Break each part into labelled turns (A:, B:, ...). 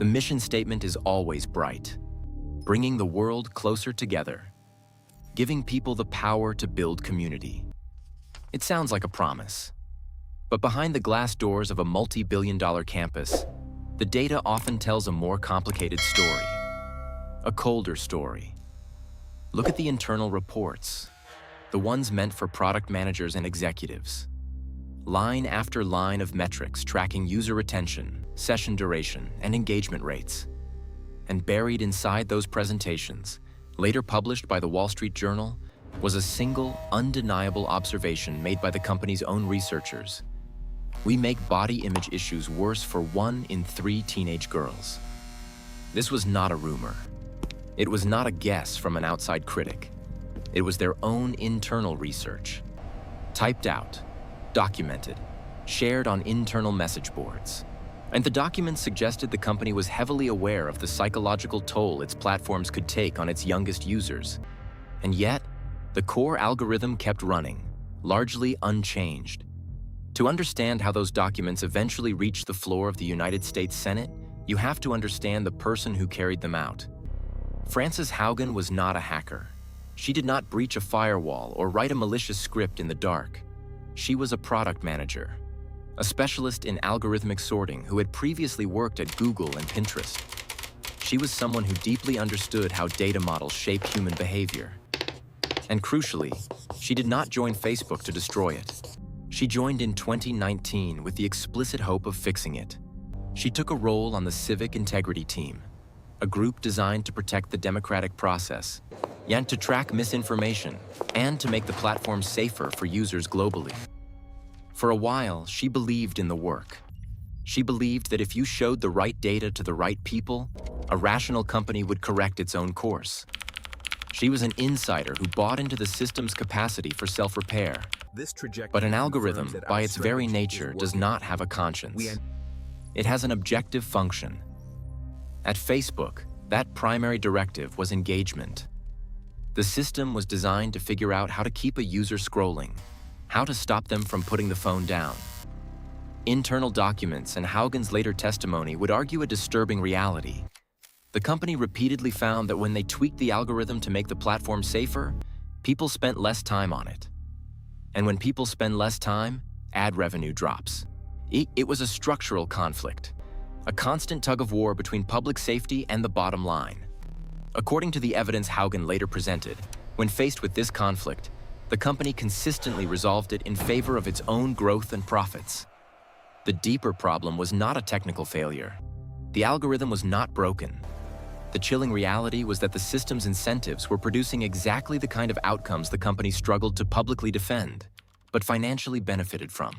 A: The mission statement is always bright: bringing the world closer together, giving people the power to build community. It sounds like a promise. But behind the glass doors of a multi-billion-dollar campus, the data often tells a more complicated story, a colder story. Look at the internal reports, the ones meant for product managers and executives. Line after line of metrics tracking user retention, session duration, and engagement rates. And buried inside those presentations, later published by the Wall Street Journal, was a single, undeniable observation made by the company's own researchers. We make body image issues worse for 1 in 3 teenage girls. This was not a rumor. It was not a guess from an outside critic. It was their own internal research. Typed out, documented, shared on internal message boards. And the documents suggested the company was heavily aware of the psychological toll its platforms could take on its youngest users. And yet, the core algorithm kept running, largely unchanged. To understand how those documents eventually reached the floor of the United States Senate, you have to understand the person who carried them out. Frances Haugen was not a hacker. She did not breach a firewall or write a malicious script in the dark. She was a product manager, a specialist in algorithmic sorting who had previously worked at Google and Pinterest. She was someone who deeply understood how data models shape human behavior. And crucially, she did not join Facebook to destroy it. She joined in 2019 with the explicit hope of fixing it. She took a role on the Civic Integrity Team, a group designed to protect the democratic process, and to track misinformation, and to make the platform safer for users globally. For a while, she believed in the work. She believed that if you showed the right data to the right people, a rational company would correct its own course. She was an insider who bought into the system's capacity for self-repair. But an algorithm, by its very nature, does not have a conscience. It has an objective function. At Facebook, that primary directive was engagement. The system was designed to figure out how to keep a user scrolling, how to stop them from putting the phone down. Internal documents and Haugen's later testimony would argue a disturbing reality. The company repeatedly found that when they tweaked the algorithm to make the platform safer, people spent less time on it. And when people spend less time, ad revenue drops. It was a structural conflict, a constant tug-of-war between public safety and the bottom line. According to the evidence Haugen later presented, when faced with this conflict, the company consistently resolved it in favor of its own growth and profits. The deeper problem was not a technical failure. The algorithm was not broken. The chilling reality was that the system's incentives were producing exactly the kind of outcomes the company struggled to publicly defend, but financially benefited from.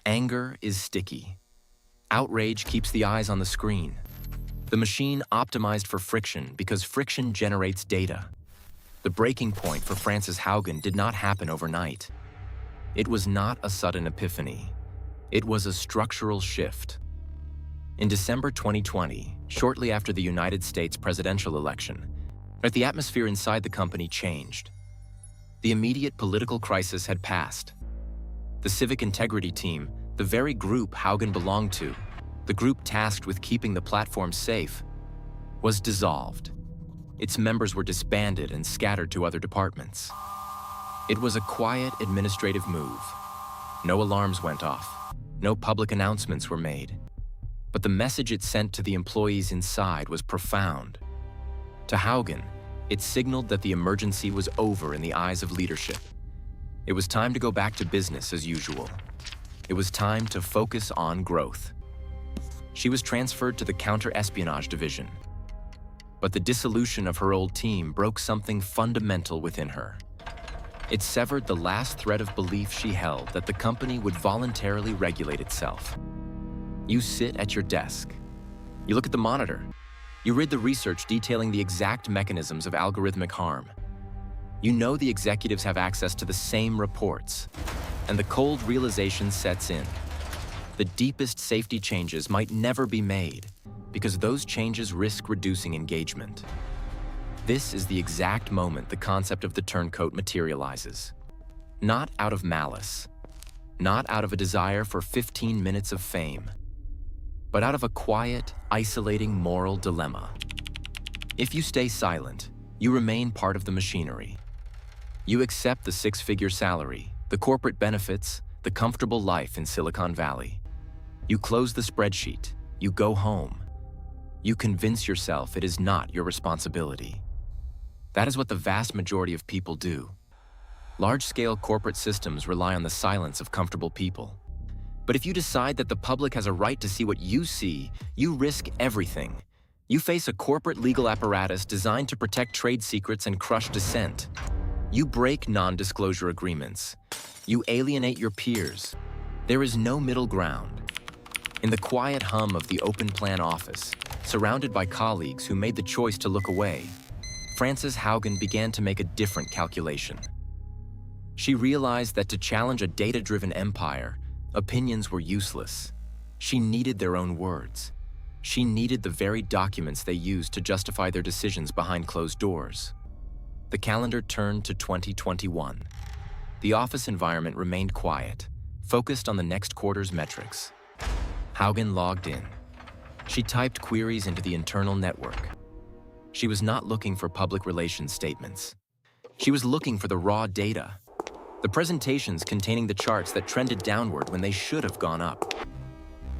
A: Anger is sticky. Outrage keeps the eyes on the screen. The machine optimized for friction because friction generates data. The breaking point for Frances Haugen did not happen overnight. It was not a sudden epiphany. It was a structural shift. In December 2020, shortly after the United States presidential election, the atmosphere inside the company changed. The immediate political crisis had passed. The Civic Integrity Team, the very group Haugen belonged to, the group tasked with keeping the platform safe, was dissolved. Its members were disbanded and scattered to other departments. It was a quiet administrative move. No alarms went off. No public announcements were made. But the message it sent to the employees inside was profound. To Haugen, it signaled that the emergency was over in the eyes of leadership. It was time to go back to business as usual. It was time to focus on growth. She was transferred to the counter-espionage division. But the dissolution of her old team broke something fundamental within her. It severed the last thread of belief she held that the company would voluntarily regulate itself. You sit at your desk. You look at the monitor. You read the research detailing the exact mechanisms of algorithmic harm. You know the executives have access to the same reports, and the cold realization sets in. The deepest safety changes might never be made because those changes risk reducing engagement. This is the exact moment the concept of the turncoat materializes. Not out of malice, not out of a desire for 15 minutes of fame, but out of a quiet, isolating moral dilemma. If you stay silent, you remain part of the machinery. You accept the six-figure salary, the corporate benefits, the comfortable life in Silicon Valley. You close the spreadsheet, you go home. You convince yourself it is not your responsibility. That is what the vast majority of people do. Large-scale corporate systems rely on the silence of comfortable people. But if you decide that the public has a right to see what you see, you risk everything. You face a corporate legal apparatus designed to protect trade secrets and crush dissent. You break non-disclosure agreements. You alienate your peers. There is no middle ground. In the quiet hum of the open plan office, surrounded by colleagues who made the choice to look away, Frances Haugen began to make a different calculation. She realized that to challenge a data-driven empire, opinions were useless. She needed their own words. She needed the very documents they used to justify their decisions behind closed doors. The calendar turned to 2021. The office environment remained quiet, focused on the next quarter's metrics. Haugen logged in. She typed queries into the internal network. She was not looking for public relations statements. She was looking for the raw data. The presentations containing the charts that trended downward when they should have gone up.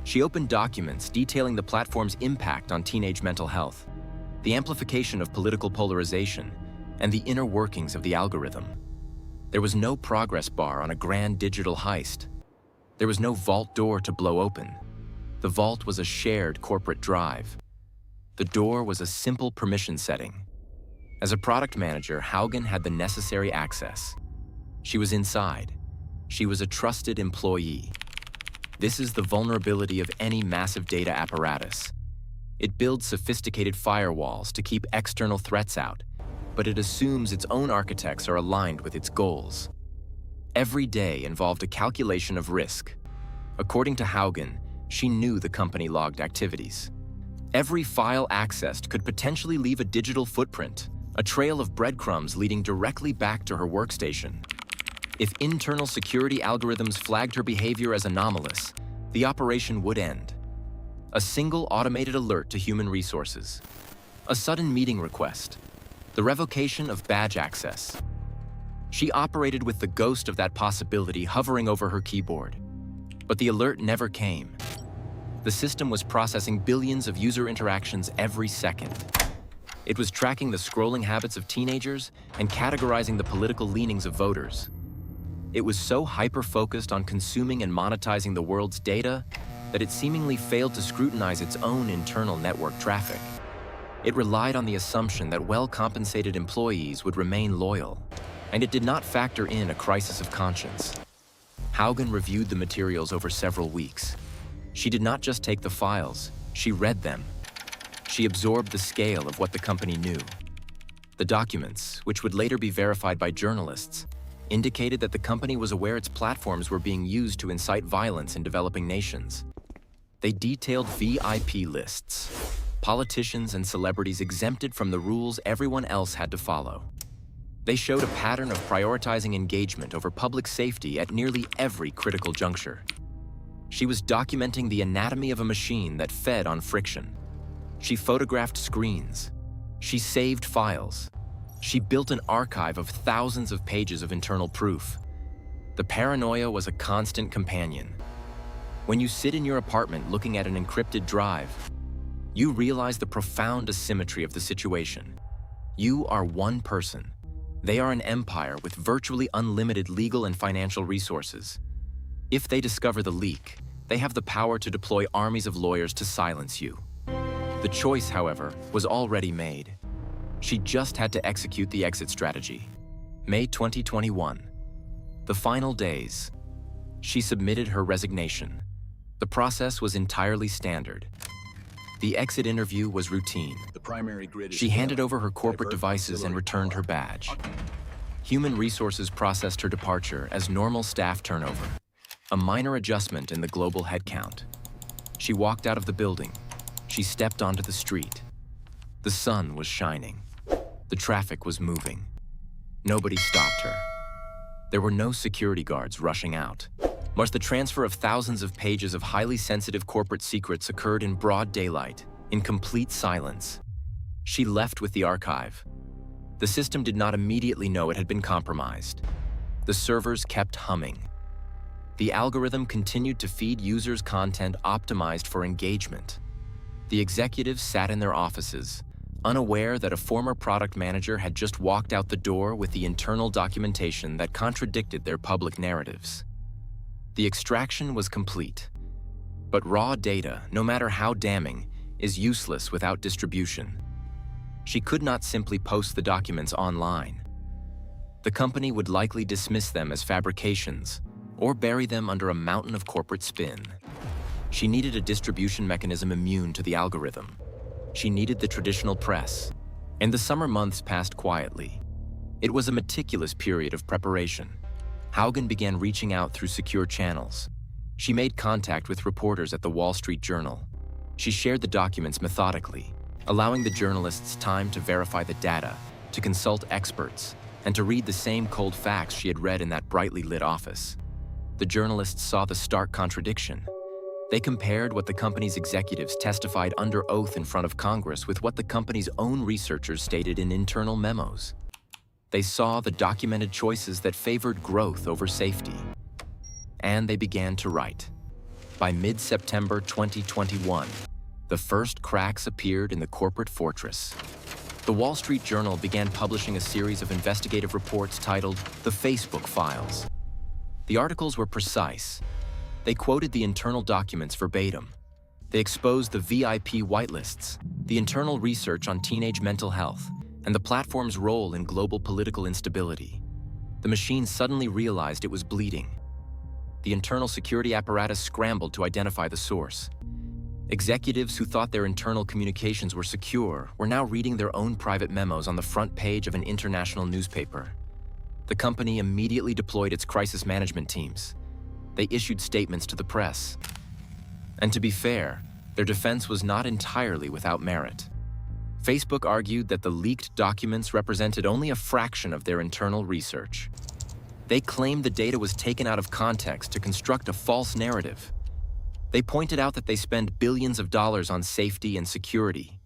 A: She opened documents detailing the platform's impact on teenage mental health, the amplification of political polarization, and the inner workings of the algorithm. There was no progress bar on a grand digital heist. There was no vault door to blow open. The vault was a shared corporate drive. The door was a simple permission setting. As a product manager, Haugen had the necessary access. She was inside. She was a trusted employee. This is the vulnerability of any massive data apparatus. It builds sophisticated firewalls to keep external threats out, but it assumes its own architects are aligned with its goals. Every day involved a calculation of risk. According to Haugen, she knew the company logged activities. Every file accessed could potentially leave a digital footprint, a trail of breadcrumbs leading directly back to her workstation. If internal security algorithms flagged her behavior as anomalous, the operation would end. A single automated alert to human resources. A sudden meeting request. The revocation of badge access. She operated with the ghost of that possibility hovering over her keyboard. But the alert never came. The system was processing billions of user interactions every second. It was tracking the scrolling habits of teenagers and categorizing the political leanings of voters. It was so hyper-focused on consuming and monetizing the world's data that it seemingly failed to scrutinize its own internal network traffic. It relied on the assumption that well-compensated employees would remain loyal, and it did not factor in a crisis of conscience. Haugen reviewed the materials over several weeks. She did not just take the files, she read them. She absorbed the scale of what the company knew. The documents, which would later be verified by journalists, indicated that the company was aware its platforms were being used to incite violence in developing nations. They detailed VIP lists, politicians and celebrities exempted from the rules everyone else had to follow. They showed a pattern of prioritizing engagement over public safety at nearly every critical juncture. She was documenting the anatomy of a machine that fed on friction. She photographed screens. She saved files. She built an archive of thousands of pages of internal proof. The paranoia was a constant companion. When you sit in your apartment looking at an encrypted drive, you realize the profound asymmetry of the situation. You are one person. They are an empire with virtually unlimited legal and financial resources. If they discover the leak, they have the power to deploy armies of lawyers to silence you. The choice, however, was already made. She just had to execute the exit strategy. May 2021. The final days. She submitted her resignation. The process was entirely standard. The exit interview was routine.
B: The primary grid is
A: She handed over her corporate devices and returned her badge. Human resources processed her departure as normal staff turnover, a minor adjustment in the global headcount. She walked out of the building. She stepped onto the street. The sun was shining. The traffic was moving. Nobody stopped her. There were no security guards rushing out. Much the transfer of thousands of pages of highly sensitive corporate secrets occurred in broad daylight, in complete silence. She left with the archive. The system did not immediately know it had been compromised. The servers kept humming. The algorithm continued to feed users content optimized for engagement. The executives sat in their offices, unaware that a former product manager had just walked out the door with the internal documentation that contradicted their public narratives. The extraction was complete. But raw data, no matter how damning, is useless without distribution. She could not simply post the documents online. The company would likely dismiss them as fabrications or bury them under a mountain of corporate spin. She needed a distribution mechanism immune to the algorithm. She needed the traditional press, and the summer months passed quietly. It was a meticulous period of preparation. Haugen began reaching out through secure channels. She made contact with reporters at the Wall Street Journal. She shared the documents methodically, allowing the journalists time to verify the data, to consult experts, and to read the same cold facts she had read in that brightly lit office. The journalists saw the stark contradiction. They compared what the company's executives testified under oath in front of Congress with what the company's own researchers stated in internal memos. They saw the documented choices that favored growth over safety. And they began to write. By mid-September 2021, the first cracks appeared in the corporate fortress. The Wall Street Journal began publishing a series of investigative reports titled The Facebook Files. The articles were precise. They quoted the internal documents verbatim. They exposed the VIP whitelists, the internal research on teenage mental health, and the platform's role in global political instability. The machine suddenly realized it was bleeding. The internal security apparatus scrambled to identify the source. Executives who thought their internal communications were secure were now reading their own private memos on the front page of an international newspaper. The company immediately deployed its crisis management teams. They issued statements to the press. And to be fair, their defense was not entirely without merit. Facebook argued that the leaked documents represented only a fraction of their internal research. They claimed the data was taken out of context to construct a false narrative. They pointed out that they spend billions of dollars on safety and security,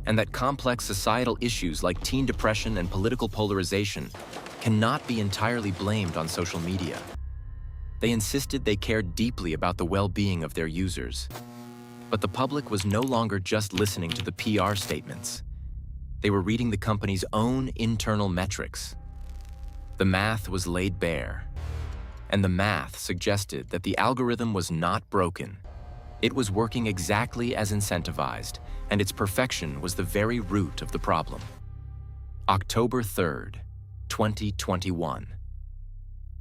A: and that complex societal issues like teen depression and political polarization cannot be entirely blamed on social media. They insisted they cared deeply about the well-being of their users. But the public was no longer just listening to the PR statements. They were reading the company's own internal metrics. The math was laid bare, and the math suggested that the algorithm was not broken. It was working exactly as incentivized, and its perfection was the very root of the problem. October 3rd, 2021.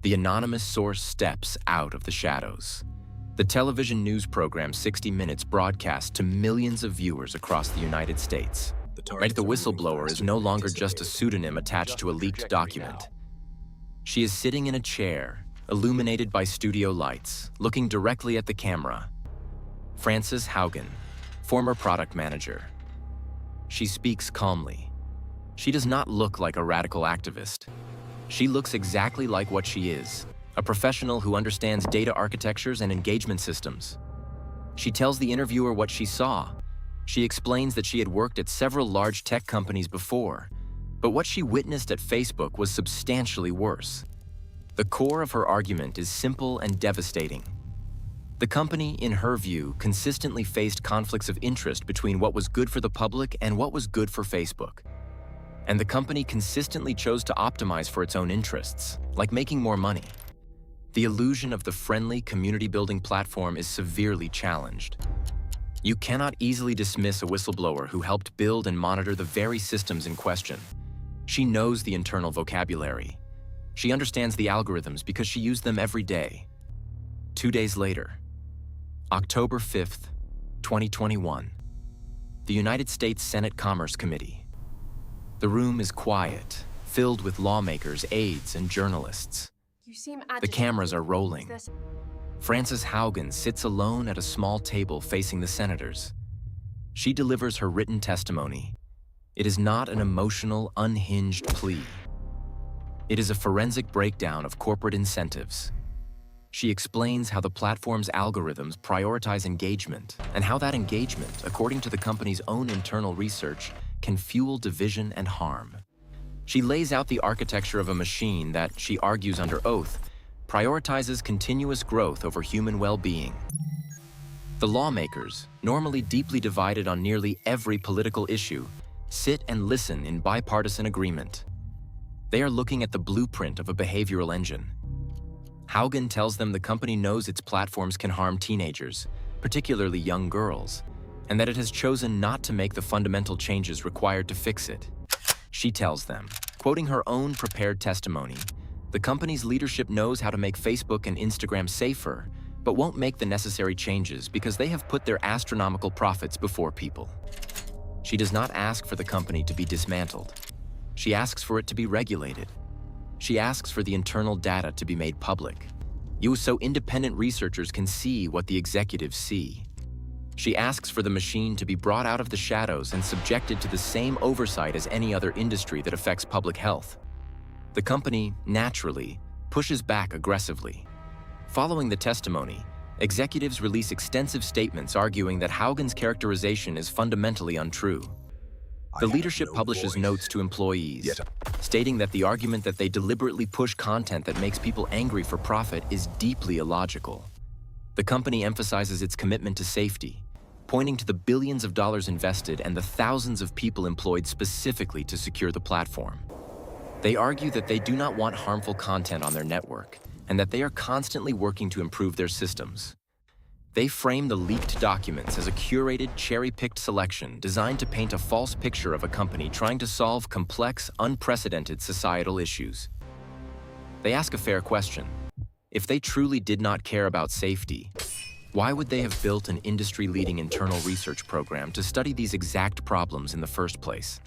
A: The anonymous source steps out of the shadows. The television news program 60 Minutes broadcast to millions of viewers across the United States. The whistleblower is no longer just a pseudonym attached to a leaked document. She is sitting in a chair, illuminated by studio lights, looking directly at the camera. Frances Haugen, former product manager. She speaks calmly. She does not look like a radical activist. She looks exactly like what she is, a professional who understands data architectures and engagement systems. She tells the interviewer what she saw. She explains that she had worked at several large tech companies before, but what she witnessed at Facebook was substantially worse. The core of her argument is simple and devastating. The company, in her view, consistently faced conflicts of interest between what was good for the public and what was good for Facebook. And the company consistently chose to optimize for its own interests, like making more money. The illusion of the friendly community-building platform is severely challenged. You cannot easily dismiss a whistleblower who helped build and monitor the very systems in question. She knows the internal vocabulary. She understands the algorithms because she used them every day. 2 days later, October 5th, 2021, the United States Senate Commerce Committee. The room is quiet, filled with lawmakers, aides, and journalists. The cameras are rolling. Frances Haugen sits alone at a small table facing the senators. She delivers her written testimony. It is not an emotional, unhinged plea. It is a forensic breakdown of corporate incentives. She explains how the platform's algorithms prioritize engagement and how that engagement, according to the company's own internal research, can fuel division and harm. She lays out the architecture of a machine that, she argues under oath, prioritizes continuous growth over human well-being. The lawmakers, normally deeply divided on nearly every political issue, sit and listen in bipartisan agreement. They are looking at the blueprint of a behavioral engine. Haugen tells them the company knows its platforms can harm teenagers, particularly young girls, and that it has chosen not to make the fundamental changes required to fix it. She tells them, quoting her own prepared testimony, the company's leadership knows how to make Facebook and Instagram safer, but won't make the necessary changes because they have put their astronomical profits before people. She does not ask for the company to be dismantled. She asks for it to be regulated. She asks for the internal data to be made public, so independent researchers can see what the executives see. She asks for the machine to be brought out of the shadows and subjected to the same oversight as any other industry that affects public health. The company, naturally, pushes back aggressively. Following the testimony, executives release extensive statements arguing that Haugen's characterization is fundamentally untrue. The leadership publishes notes to employees, stating that the argument that they deliberately push content that makes people angry for profit is deeply illogical. The company emphasizes its commitment to safety, pointing to the billions of dollars invested and the thousands of people employed specifically to secure the platform. They argue that they do not want harmful content on their network, and that they are constantly working to improve their systems. They frame the leaked documents as a curated, cherry-picked selection designed to paint a false picture of a company trying to solve complex, unprecedented societal issues. They ask a fair question. If they truly did not care about safety, why would they have built an industry-leading internal research program to study these exact problems in the first place?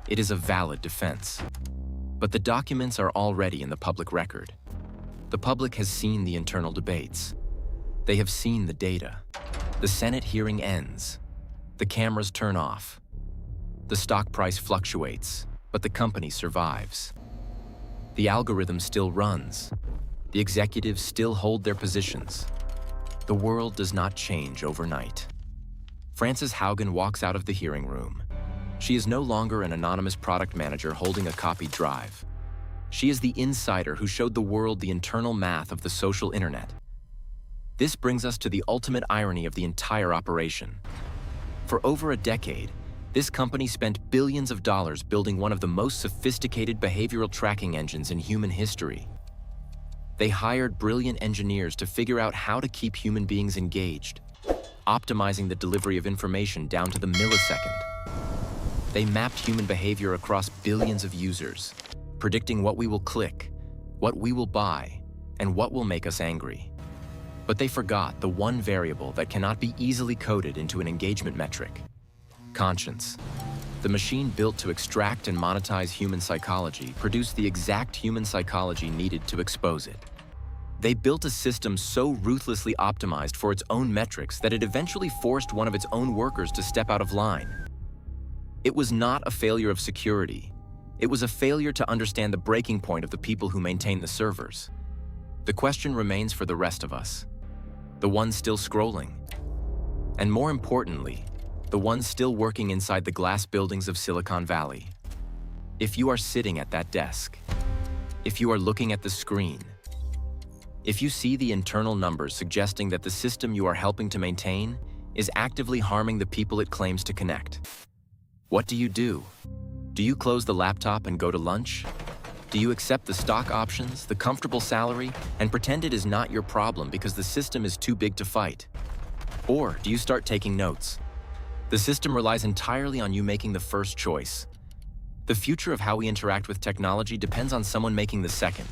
A: It is a valid defense. But the documents are already in the public record. The public has seen the internal debates. They have seen the data. The Senate hearing ends. The cameras turn off. The stock price fluctuates, but the company survives. The algorithm still runs. The executives still hold their positions. The world does not change overnight. Frances Haugen walks out of the hearing room. She is no longer an anonymous product manager holding a copied drive. She is the insider who showed the world the internal math of the social internet. This brings us to the ultimate irony of the entire operation. For over a decade, this company spent billions of dollars building one of the most sophisticated behavioral tracking engines in human history. They hired brilliant engineers to figure out how to keep human beings engaged, optimizing the delivery of information down to the millisecond. They mapped human behavior across billions of users, predicting what we will click, what we will buy, and what will make us angry. But they forgot the one variable that cannot be easily coded into an engagement metric: conscience. The machine built to extract and monetize human psychology produced the exact human psychology needed to expose it. They built a system so ruthlessly optimized for its own metrics that it eventually forced one of its own workers to step out of line. It was not a failure of security. It was a failure to understand the breaking point of the people who maintain the servers. The question remains for the rest of us, the ones still scrolling, and more importantly, the ones still working inside the glass buildings of Silicon Valley. If you are sitting at that desk, if you are looking at the screen, if you see the internal numbers suggesting that the system you are helping to maintain is actively harming the people it claims to connect, what do you do? Do you close the laptop and go to lunch? Do you accept the stock options, the comfortable salary, and pretend it is not your problem because the system is too big to fight? Or do you start taking notes? The system relies entirely on you making the first choice. The future of how we interact with technology depends on someone making the second.